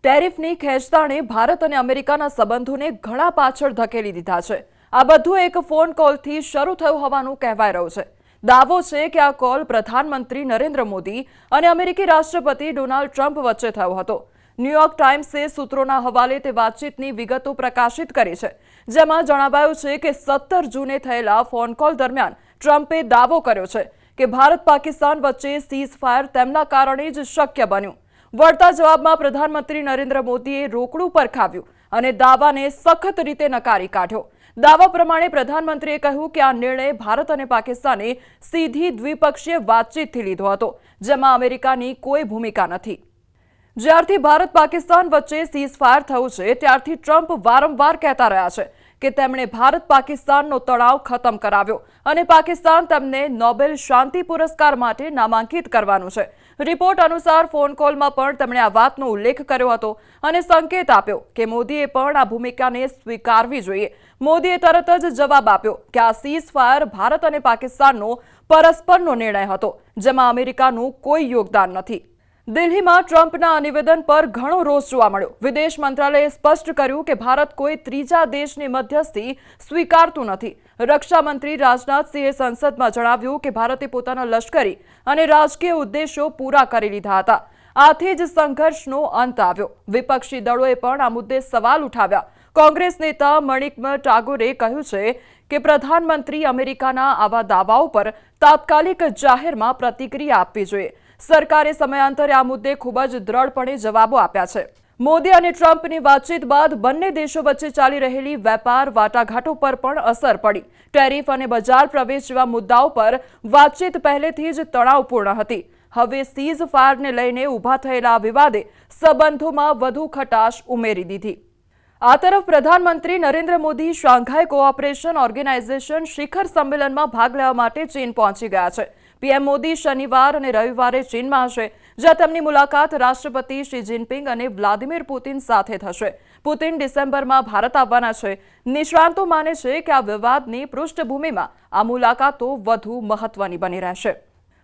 ટેરિફની ખેંચતાણે ભારત અને અમેરિકાના સંબંધોને ઘણા પાછળ ધકેલી દીધા છે। આ બધું એક ફોન કોલથી શરૂ થયું હોવાનું કહેવાઈ રહ્યું છે। દાવો છે કે આ કોલ પ્રધાનમંત્રી નરેન્દ્ર મોદી અને અમેરિકી રાષ્ટ્રપતિ ડોનાલ્ડ ટ્રમ્પ વચ્ચે થયો હતો। ન્યૂયોર્ક ટાઈમ્સે સૂત્રોના હવાલે તે વાતચીતની વિગતો પ્રકાશિત કરી છે, જેમાં જણાવાયું છે કે 17 જૂને થયેલા ફોન કોલ દરમિયાન ટ્રમ્પે દાવો કર્યો છે કે ભારત પાકિસ્તાન વચ્ચે સીઝફાયર તેમના કારણે જ શક્ય બન્યું। વળતા જવાબમાં પ્રધાનમંત્રી નરેન્દ્ર મોદીએ રોકડું પરખાવ્યું અને દાવાને સખત રીતે નકારી કાઢ્યો। દાવા પ્રમાણે પ્રધાનમંત્રીએ કહ્યું કે આ નિર્ણય ભારત અને પાકિસ્તાને સીધી દ્વિપક્ષીય વાતચીતથી લીધો હતો, જેમાં અમેરિકાની કોઈ ભૂમિકા નથી। જ્યારથી ભારત પાકિસ્તાન વચ્ચે સીઝફાયર થયું છે, ત્યારથી ટ્રમ્પ વારંવાર કહેતા રહ્યા છે કે તેમણે ભારત પાકિસ્તાનનો તણાવ ખતમ કરાવ્યો અને પાકિસ્તાન તેમને નોબેલ શાંતિ પુરસ્કાર માટે નામાંકિત કરવાનું છે। રિપોર્ટ અનુસાર ફોન કોલમાં પણ તેમણે આ વાતનો ઉલ્લેખ કર્યો હતો અને સંકેત આપ્યો કે મોદીએ પણ આ ભૂમિકાને સ્વીકારવી જોઈએ। મોદીએ તરત જ જવાબ આપ્યો કે આ સીઝફાયર ભારત અને પાકિસ્તાનનો પરસ્પરનો નિર્ણય હતો, જેમાં અમેરિકાનું કોઈ યોગદાન નથી। દિલ્હીમાં ટ્રમ્પના આ નિવેદન પર ઘણો રોષ જોવા મળ્યો। વિદેશ મંત્રાલયે સ્પષ્ટ કર્યું કે ભારત કોઈ ત્રીજા દેશની મધ્યસ્થી સ્વીકારતું નથી। રક્ષા મંત્રી રાજનાથસિંહે સંસદમાં જણાવ્યું કે ભારતે પોતાના લશ્કરી અને રાજકીય ઉદ્દેશો પૂરા કરી લીધા હતા। આથી જ સંઘર્ષનો અંત આવ્યો। વિપક્ષી દળોએ પણ આ મુદ્દે સવાલ ઉઠાવ્યા। કોંગ્રેસ નેતા મણિક ટાગોરે કહ્યું છે કે પ્રધાનમંત્રી અમેરિકાના આવા દાવાઓ પર તાત્કાલિક જાહેરમાં પ્રતિક્રિયા આપવી જોઈએ। સરકારે સમયાંતરે આ મુદ્દે ખૂબ જ દ્રઢપણે જવાબો આપ્યા છે। મોદી અને ટ્રમ્પની વાતચીત બાદ બંને દેશો વચ્ચે ચાલી રહેલી વેપાર વાટાઘાટો પર પણ અસર પડી। ટેરિફ અને બજાર પ્રવેશ જેવા મુદ્દાઓ પર વાતચીત પહેલેથી જ તણાવપૂર્ણ હતી। હવે સીઝફાયરને લઈને ઊભા થયેલા વિવાદે સંબંધોમાં વધુ ખટાશ ઉમેરી દીધી। આ તરફ પ્રધાનમંત્રી Narendra Modi Shanghai Cooperation Organisation શિખર સંમેલનમાં ભાગ લેવા માટે ચીન પહોંચી ગયા છે। પીએમ મોદી શનિવાર અને રવિવારે ચીનમાં હશે, જ્યાં તેમની મુલાકાત રાષ્ટ્રપતિ શી જિનપિંગ અને વ્લાદિમીર પુતિન સાથે થશે। પુતિન ડિસેમ્બરમાં ભારત આવવાના છે। નિષ્ણાંતો માને છે કે આ વિવાદની પૃષ્ઠભૂમિમાં આ મુલાકાતો વધુ મહત્વની બની રહેશે।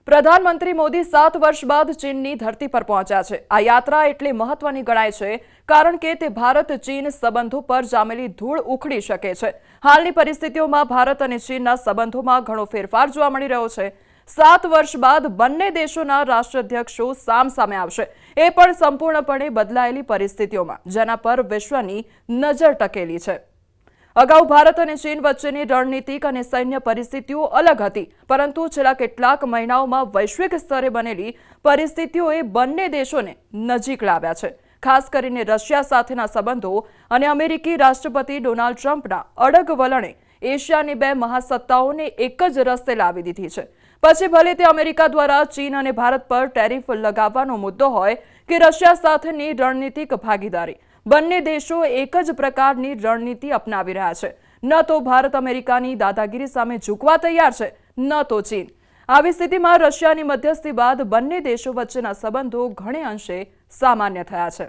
પ્રધાનમંત્રી મોદી 7 વર્ષ બાદ ચીનની ધરતી પર પહોંચ્યા છે। આ યાત્રા એટલી મહત્વની ગણાય છે કારણ કે તે ભારત ચીન સંબંધો પર જામેલી ધૂળ ઉખડી શકે છે। હાલની પરિસ્થિતિઓમાં ભારત અને ચીનના સંબંધોમાં ઘણો ફેરફાર જોવા મળી રહ્યો છે। 7 વર્ષ બાદ બંને દેશોના રાષ્ટ્રાધ્યક્ષો સામસામે આવશે, એ પણ સંપૂર્ણપણે બદલાયેલી પરિસ્થિતિઓમાં, જેના પર વિશ્વની નજર ટકેલી છે। અગાઉ ભારત અને ચીન વચ્ચેની રણનીતિક અને સૈન્ય પરિસ્થિતિઓ અલગ હતી, પરંતુ છેલ્લા કેટલાક મહિનાઓમાં વૈશ્વિક સ્તરે બનેલી પરિસ્થિતિઓએ બંને દેશોને નજીક લાવ્યા છે। ખાસ કરીને રશિયા સાથેના સંબંધો અને અમેરિકી રાષ્ટ્રપતિ ડોનાલ્ડ ટ્રમ્પના અડગ વલણે એશિયાની બે મહાસત્તાઓને એક જ રસ્તે લાવી દીધી છે। પછી ભલે તે અમેરિકા દ્વારા ચીન અને ભારત પર ટેરિફ લગાવવાનો મુદ્દો હોય કે રશિયા સાથેની રણનીતિક ભાગીદારી, બંને દેશો એક જ પ્રકારની રણનીતિ અપનાવી રહ્યા છે। ન તો ભારત અમેરિકાની દાદાગીરી સામે ઝૂકવા તૈયાર છે, ન તો ચીન। આવી સ્થિતિમાં રશિયાની મધ્યસ્થી બાદ બંને દેશો વચ્ચેના સંબંધો ઘણે અંશે સામાન્ય થયા છે।